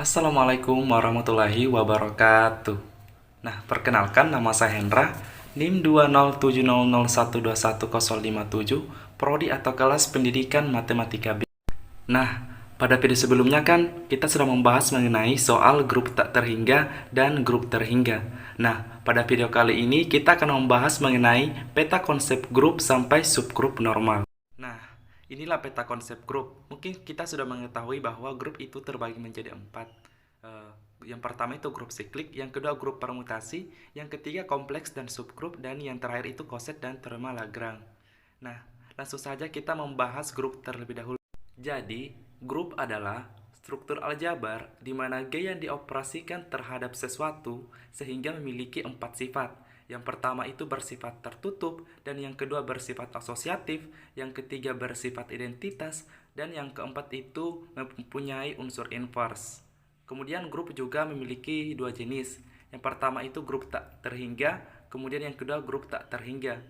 Assalamualaikum warahmatullahi wabarakatuh. Nah, perkenalkan nama saya Hendra, NIM 20700121057, Prodi atau kelas Pendidikan Matematika B. Nah, pada video sebelumnya kan kita sudah membahas mengenai soal grup tak terhingga dan grup terhingga. Nah, pada video kali ini kita akan membahas mengenai peta konsep grup sampai subgrup normal. Nah, inilah peta konsep grup. Mungkin kita sudah mengetahui bahwa grup itu terbagi menjadi 4. Yang pertama itu grup siklik, yang kedua grup permutasi, yang ketiga kompleks dan subgrup, dan yang terakhir itu koset dan teorema Lagrange. Nah, langsung saja kita membahas grup terlebih dahulu. Jadi, grup adalah struktur aljabar di mana G yang dioperasikan terhadap sesuatu sehingga memiliki 4 sifat. Yang pertama itu bersifat tertutup, dan yang kedua bersifat asosiatif, yang ketiga bersifat identitas, dan yang keempat itu mempunyai unsur inverse. Kemudian grup juga memiliki dua jenis. Yang pertama itu grup tak terhingga, kemudian yang kedua grup tak terhingga.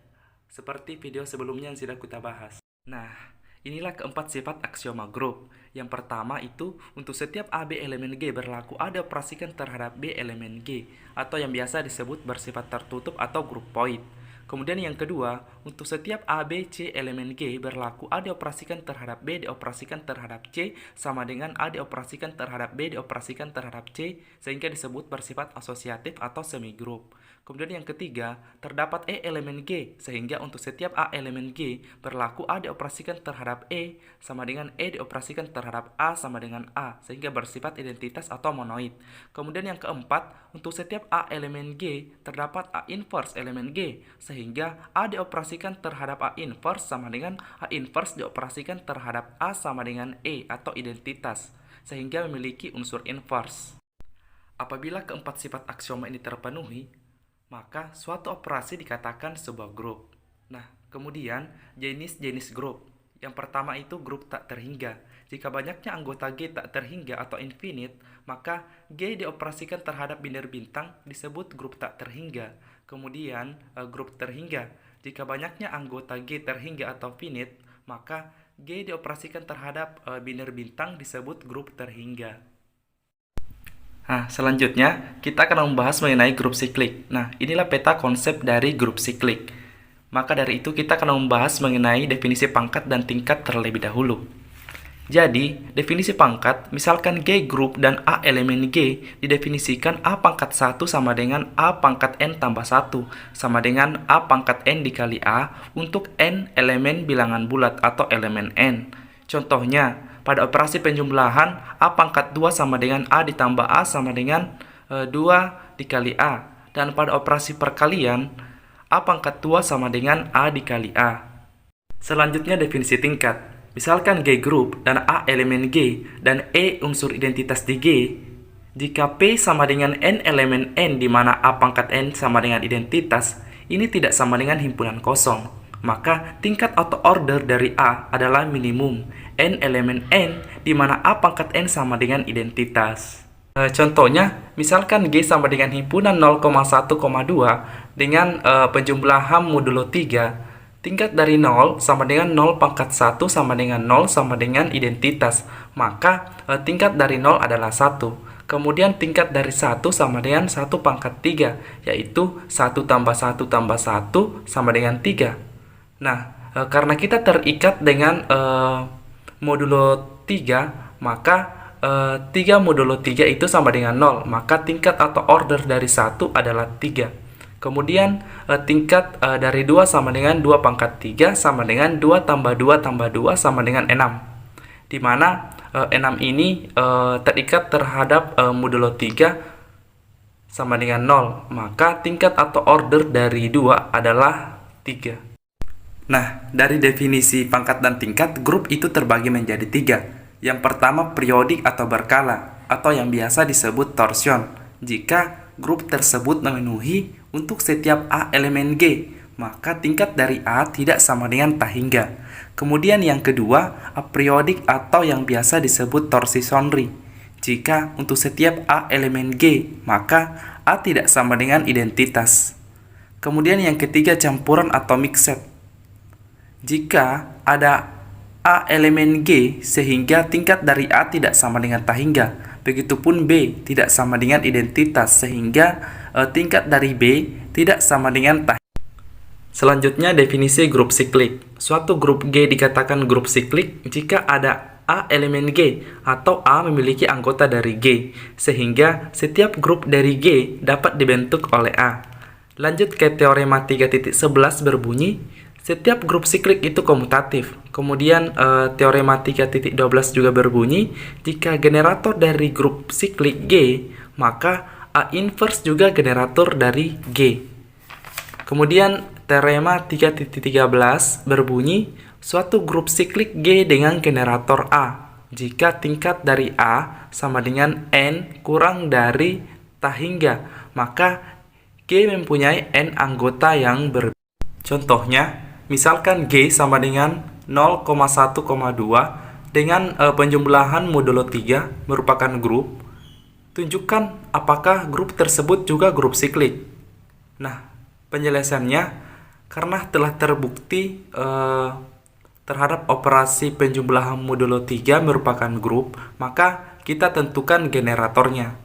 Seperti video sebelumnya yang sudah kita bahas. Nah, inilah keempat sifat aksioma grup. Yang pertama itu untuk setiap AB elemen G berlaku A dioperasikan terhadap B elemen G, atau yang biasa disebut bersifat tertutup atau grup void. Kemudian yang kedua, untuk setiap A, B, C elemen G berlaku A dioperasikan terhadap B dioperasikan terhadap C sama dengan A dioperasikan terhadap B dioperasikan terhadap C, sehingga disebut bersifat asosiatif atau semigrup. Kemudian yang ketiga, terdapat E elemen G, sehingga untuk setiap A elemen G berlaku A dioperasikan terhadap E sama dengan E dioperasikan terhadap A sama dengan A, sehingga bersifat identitas atau monoid. Kemudian yang keempat, untuk setiap A elemen G terdapat A inverse elemen G, sehingga A dioperasikan terhadap A inverse sama dengan A inverse dioperasikan terhadap A sama dengan E atau identitas, sehingga memiliki unsur inverse. Apabila keempat sifat aksioma ini terpenuhi, maka suatu operasi dikatakan sebuah grup. Nah, kemudian jenis-jenis grup. Yang pertama itu grup tak terhingga. Jika banyaknya anggota G tak terhingga atau infinite, maka G dioperasikan terhadap biner bintang disebut grup tak terhingga. Kemudian grup terhingga. Jika banyaknya anggota G terhingga atau finite, maka G dioperasikan terhadap biner bintang disebut grup terhingga. Nah, selanjutnya kita akan membahas mengenai grup siklik. Nah, inilah peta konsep dari grup siklik. Maka dari itu kita akan membahas mengenai definisi pangkat dan tingkat terlebih dahulu. Jadi, definisi pangkat, misalkan G grup dan A elemen G didefinisikan A pangkat 1 sama dengan A pangkat N tambah 1 sama dengan A pangkat N dikali A untuk N elemen bilangan bulat atau elemen N. Contohnya, pada operasi penjumlahan A pangkat 2 sama dengan A ditambah A sama dengan 2 dikali A. Dan pada operasi perkalian A pangkat 2 sama dengan A dikali A. Selanjutnya definisi tingkat. Misalkan G grup dan A elemen G dan E unsur identitas di G. Jika P sama dengan N elemen N di mana A pangkat N sama dengan identitas, ini tidak sama dengan himpunan kosong. Maka tingkat atau order dari A adalah minimum N elemen N di mana A pangkat N sama dengan identitas. Contohnya, misalkan G sama dengan himpunan 0,1,2 dengan penjumlahan modulo 3. Tingkat dari 0 sama dengan 0 pangkat 1 sama dengan 0 sama dengan identitas. Maka tingkat dari 0 adalah 1. Kemudian tingkat dari 1 sama dengan 1 pangkat 3, yaitu 1 tambah 1 tambah 1 sama dengan 3. Nah, karena kita terikat dengan modulo 3, maka 3 modulo 3 itu sama dengan 0. Maka tingkat atau order dari 1 adalah 3. Kemudian tingkat dari 2 sama dengan 2 pangkat 3 sama dengan 2 tambah 2 tambah 2 sama dengan 6. Di mana 6 ini terikat terhadap modulo 3 sama dengan 0. Maka tingkat atau order dari 2 adalah 3. Nah, dari definisi pangkat dan tingkat, grup itu terbagi menjadi 3. Yang pertama periodik atau berkala, atau yang biasa disebut torsion. Jika grup tersebut memenuhi untuk setiap A elemen G, maka tingkat dari A tidak sama dengan tak hingga. Kemudian yang kedua, apriodik atau yang biasa disebut torsisonri. Jika untuk setiap A elemen G, maka A tidak sama dengan identitas. Kemudian yang ketiga, campuran atau mixed. Jika ada A elemen G sehingga tingkat dari A tidak sama dengan tak hingga. Begitupun B tidak sama dengan identitas, sehingga tingkat dari B tidak sama dengan tahingga. Selanjutnya definisi grup siklik. Suatu grup G dikatakan grup siklik jika ada A elemen G atau A memiliki anggota dari G, sehingga setiap grup dari G dapat dibentuk oleh A. Lanjut ke teorema 3.11 berbunyi, setiap grup siklik itu komutatif. Kemudian teorema 3.12 juga berbunyi, jika generator dari grup siklik G, maka A inverse juga generator dari G. Kemudian teorema 3.13 berbunyi, suatu grup siklik G dengan generator A jika tingkat dari A sama dengan N kurang dari tahingga, maka G mempunyai N anggota yang berbeda. Contohnya, misalkan G sama dengan 0,1,2 dengan penjumlahan modulo 3 merupakan grup. Tunjukkan apakah grup tersebut juga grup siklik. Nah, penjelasannya, karena telah terbukti terhadap operasi penjumlahan modulo 3 merupakan grup, maka kita tentukan generatornya,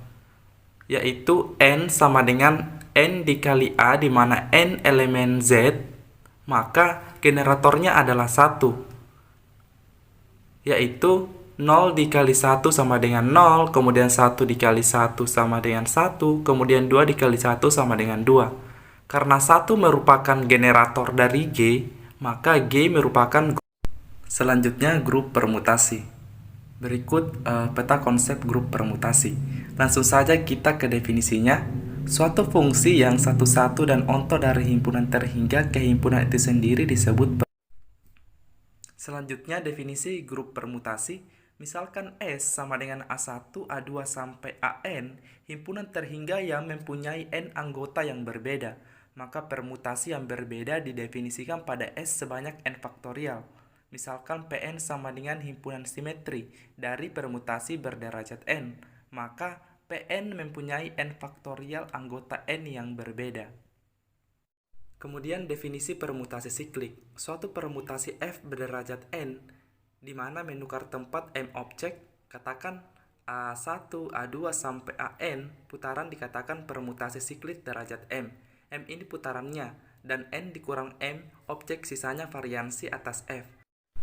yaitu N sama dengan N dikali A, di mana N elemen Z, maka generatornya adalah 1, yaitu 0 dikali 1 sama dengan 0, kemudian 1 dikali 1 sama dengan 1, kemudian 2 dikali 1 sama dengan 2. Karena 1 merupakan generator dari G, maka G merupakan grup. Selanjutnya grup permutasi. Berikut peta konsep grup permutasi. Langsung saja kita ke definisinya. Suatu fungsi yang satu-satu dan onto dari himpunan terhingga ke himpunan itu sendiri disebut. Selanjutnya definisi grup permutasi. Misalkan S sama dengan A1, A2 sampai AN, himpunan terhingga yang mempunyai N anggota yang berbeda, maka permutasi yang berbeda didefinisikan pada S sebanyak N faktorial. Misalkan Pn sama dengan himpunan simetri dari permutasi berderajat N, maka Pn mempunyai N faktorial anggota N yang berbeda. Kemudian definisi permutasi siklik. Suatu permutasi F berderajat N, di mana menukar tempat M objek, katakan A1, A2 sampai AN, putaran dikatakan permutasi siklik derajat M. M ini putarannya, dan N dikurang M, objek sisanya variansi atas F.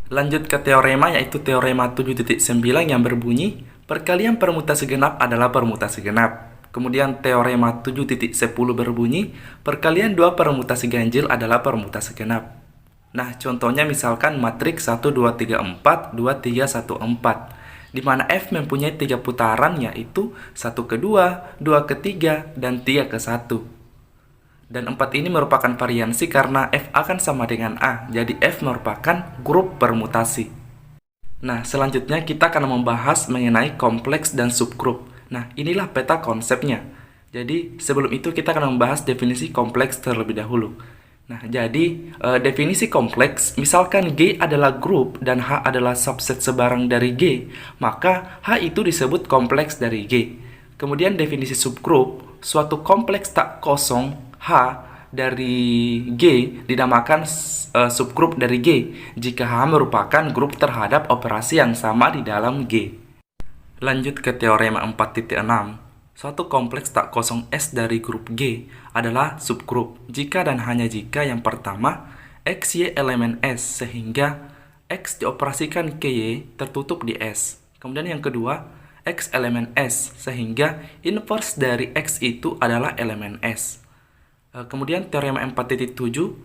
Lanjut ke teorema, yaitu teorema 7.9 yang berbunyi, perkalian permutasi genap adalah permutasi genap. Kemudian teorema 7.10 berbunyi, perkalian dua permutasi ganjil adalah permutasi genap. Nah, contohnya misalkan matriks 1, 2, 3, 4, 2, 3, 1, 4, di mana F mempunyai 3 putaran, yaitu 1 ke 2, 2 ke 3, dan 3 ke 1. Dan 4 ini merupakan variansi karena F akan sama dengan A, jadi F merupakan grup permutasi. Nah, selanjutnya kita akan membahas mengenai kompleks dan subgrup. Nah, inilah peta konsepnya. Jadi, sebelum itu kita akan membahas definisi kompleks terlebih dahulu. Nah, jadi definisi kompleks, misalkan G adalah grup dan H adalah subset sebarang dari G, maka H itu disebut kompleks dari G. Kemudian definisi subgrup, suatu kompleks tak kosong H dari G dinamakan subgrup dari G jika H merupakan grup terhadap operasi yang sama di dalam G. Lanjut ke teorema 4.6. Suatu kompleks tak kosong S dari grup G adalah subgrup jika dan hanya jika yang pertama X, Y elemen S, sehingga X dioperasikan ke Y tertutup di S. Kemudian yang kedua, X elemen S, sehingga inverse dari X itu adalah elemen S. Kemudian teorema 4.7,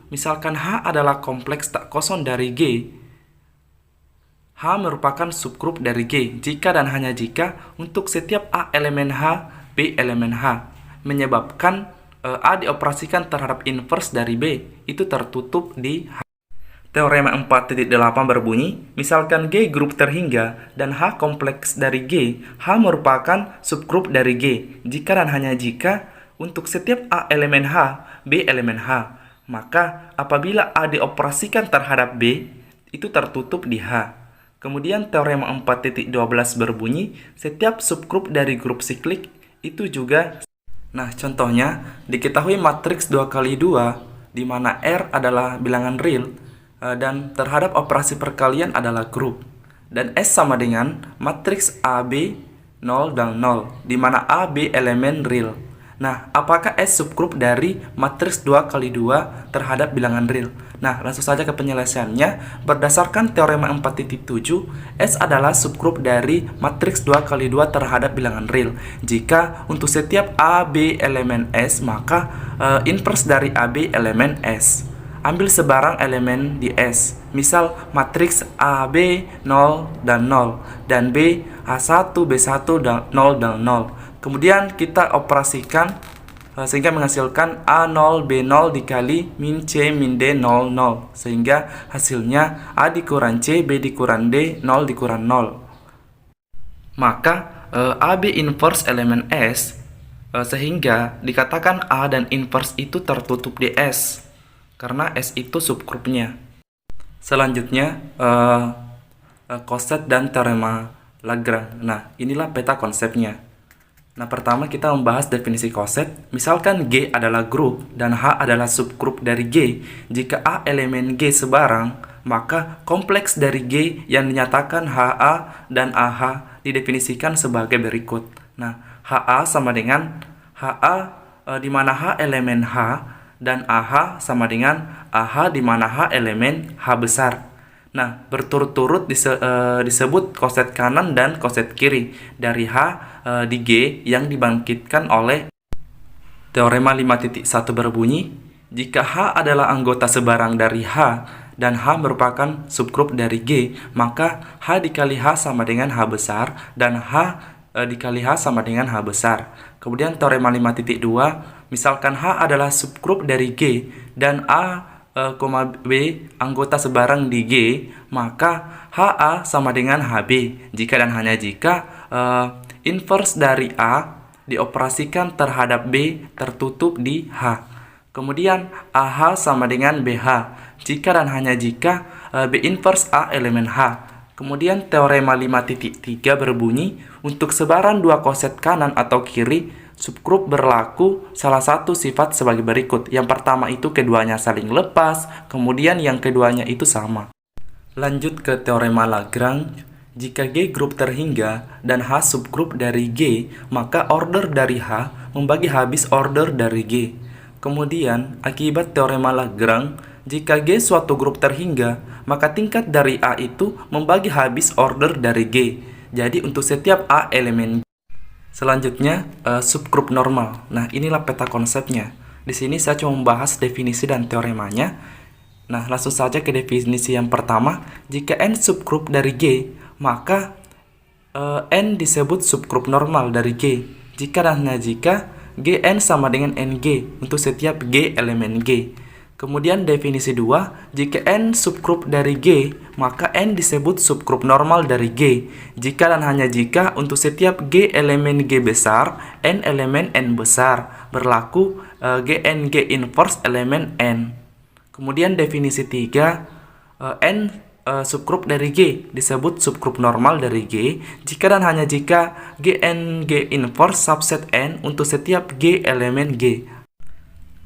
misalkan H adalah kompleks tak kosong dari G, H merupakan subgrup dari G jika dan hanya jika untuk setiap A elemen H, B elemen H, menyebabkan A dioperasikan terhadap inverse dari B, itu tertutup di H. Teorema 4.8 berbunyi, misalkan G grup terhingga dan H kompleks dari G, H merupakan subgrup dari G jika dan hanya jika untuk setiap A elemen H, B elemen H, maka apabila A dioperasikan terhadap B, itu tertutup di H. Kemudian teorema 4.12 berbunyi, setiap subgrup dari grup siklik itu juga. Nah, contohnya, diketahui matriks 2x2, di mana R adalah bilangan real, dan terhadap operasi perkalian adalah grup. Dan S sama dengan matriks AB, 0, dan 0, di mana A, B elemen real. Nah, apakah S subgrup dari matriks 2 kali 2 terhadap bilangan real? Nah, langsung saja ke penyelesaiannya. Berdasarkan teorema 4.7, S adalah subgrup dari matriks 2 kali 2 terhadap bilangan real. Jika untuk setiap A, B elemen S, maka inverse dari AB elemen S. Ambil sebarang elemen di S. Misal matriks AB 0 dan 0 dan B A1, B1 dan 0 dan 0. Kemudian kita operasikan sehingga menghasilkan A0, B0 dikali min C min D 0, 0. Sehingga hasilnya A dikurang C, B dikurang D, 0 dikurang 0. Maka AB inverse elemen S, sehingga dikatakan A dan inverse itu tertutup di S, karena S itu subgrupnya. Selanjutnya, coset dan teorema Lagrange. Nah, inilah peta konsepnya. Nah, pertama kita membahas definisi coset. Misalkan G adalah grup dan H adalah subgrup dari G. Jika A elemen G sebarang, maka kompleks dari G yang dinyatakan HA dan AH didefinisikan sebagai berikut. Nah, HA sama dengan HA di mana H elemen H dan AH sama dengan AH di mana H elemen H besar. Nah, berturut-turut disebut koset kanan dan koset kiri dari H di G yang dibangkitkan oleh teorema 5.1 berbunyi, jika H adalah anggota sebarang dari H dan H merupakan subgrup dari G, maka H dikali H sama dengan H besar dan H dikali H sama dengan H besar. Kemudian teorema 5.2, misalkan H adalah subgrup dari G dan A, B anggota sebarang di G, maka HA sama dengan HB jika dan hanya jika inverse dari A dioperasikan terhadap B tertutup di H. Kemudian AH sama dengan BH jika dan hanya jika B inverse A elemen H. Kemudian teorema 5.3 berbunyi, untuk sebaran dua koset kanan atau kiri, subgrup berlaku salah satu sifat sebagai berikut. Yang pertama itu keduanya saling lepas, kemudian yang keduanya itu sama. Lanjut ke teorema Lagrange. Jika G grup terhingga dan H subgrup dari G, maka order dari H membagi habis order dari G. Kemudian, akibat teorema Lagrange, jika G suatu grup terhingga, maka tingkat dari A itu membagi habis order dari G. Jadi untuk setiap A elemen G. Selanjutnya, subgrup normal. Nah, inilah peta konsepnya. Di sini saya cuma membahas definisi dan teoremanya. Nah, langsung saja ke definisi yang pertama. Jika N subgrup dari G, maka N disebut subgrup normal dari G. Jika dan hanya jika Gn sama dengan Ng untuk setiap G elemen G. Kemudian definisi 2, jika N subgrup dari G, maka N disebut subgrup normal dari G. Jika dan hanya jika untuk setiap G elemen G besar, N elemen N besar, berlaku Gn G inverse elemen N. Kemudian definisi 3, N subgrup dari G disebut subgrup normal dari G jika dan hanya jika Gn G inverse subset N untuk setiap G elemen G.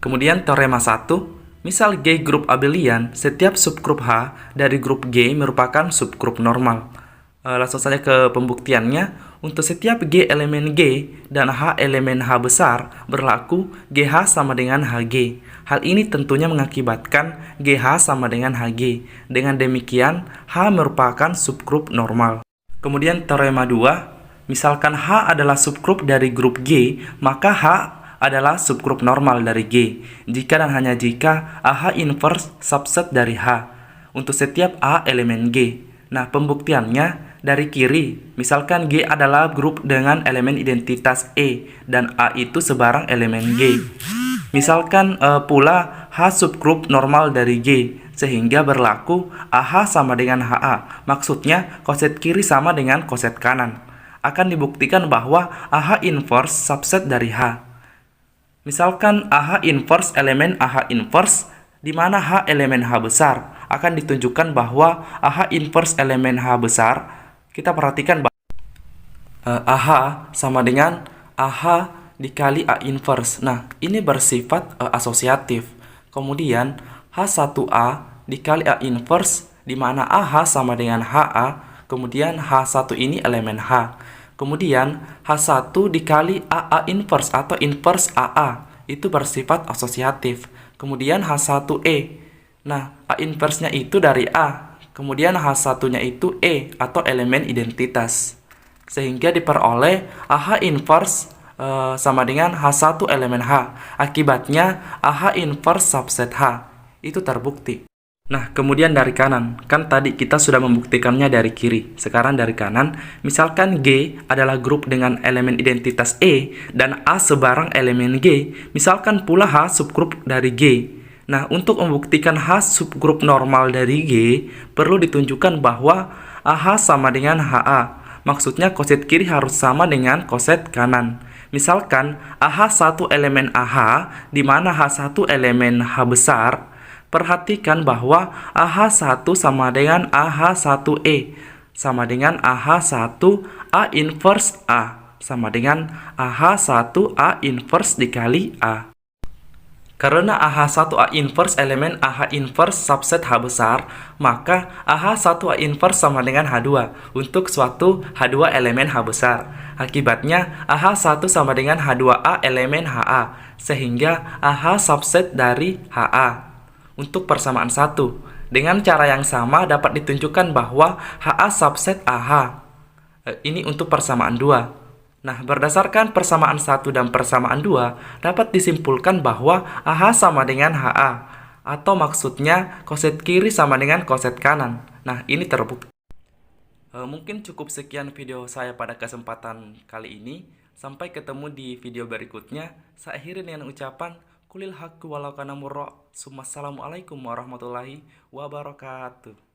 Kemudian teorema 1, misal G grup abelian, setiap subgrup H dari grup G merupakan subgrup normal. Langsung saja ke pembuktiannya. Untuk setiap G elemen G dan H elemen H besar, berlaku GH sama dengan HG. Hal ini tentunya mengakibatkan GH sama dengan HG. Dengan demikian, H merupakan subgrup normal. Kemudian teorema 2, misalkan H adalah subgrup dari grup G, maka H adalah subgrup normal dari G jika dan hanya jika AH inverse subset dari H untuk setiap A elemen G. Nah, pembuktiannya dari kiri, misalkan G adalah grup dengan elemen identitas E dan A itu sebarang elemen G. Misalkan pula H subgrup normal dari G sehingga berlaku AH sama dengan HA. Maksudnya koset kiri sama dengan koset kanan. Akan dibuktikan bahwa AH inverse subset dari H. Misalkan AH inverse elemen AH inverse di mana H elemen H besar, akan ditunjukkan bahwa AH inverse elemen H besar, kita perhatikan bahwa AH sama dengan AH dikali A inverse. Nah, ini bersifat asosiatif. Kemudian H1A dikali A inverse di mana AH sama dengan HA, kemudian H1 ini elemen H. Kemudian H1 dikali AA inverse atau inverse AA itu bersifat asosiatif. Kemudian H1E. Nah, A inverse-nya itu dari A. Kemudian H1-nya itu E atau elemen identitas. Sehingga diperoleh AH inverse sama dengan H1 elemen H. Akibatnya AH inverse subset H. Itu terbukti. Nah, kemudian dari kanan. Kan tadi kita sudah membuktikannya dari kiri. Sekarang dari kanan. Misalkan G adalah grup dengan elemen identitas E dan A sebarang elemen G. Misalkan pula H subgrup dari G. Nah, untuk membuktikan H subgrup normal dari G, perlu ditunjukkan bahwa AH sama dengan HA. Maksudnya koset kiri harus sama dengan koset kanan. Misalkan AH satu elemen AH, di mana H1 elemen H besar. Perhatikan bahwa AH1 sama dengan AH1E, sama dengan AH1 A inverse A, sama dengan AH1 A inverse dikali A. Karena AH1 A inverse elemen AH inverse subset H besar, maka AH1 A inverse sama dengan H2 untuk suatu H2 elemen H besar. Akibatnya AH1 sama dengan H2A elemen HA, sehingga AH subset dari HA. Untuk persamaan 1, dengan cara yang sama dapat ditunjukkan bahwa HA subset AH. Ini untuk persamaan 2. Nah, berdasarkan persamaan 1 dan persamaan 2, dapat disimpulkan bahwa AH sama dengan HA, atau maksudnya koset kiri sama dengan koset kanan. Nah, ini terbukti. Mungkin cukup sekian video saya pada kesempatan kali ini. Sampai ketemu di video berikutnya. Saya akhiri dengan ucapan Kulil haqqu walau kana murra. Assalamualaikum warahmatullahi wabarakatuh.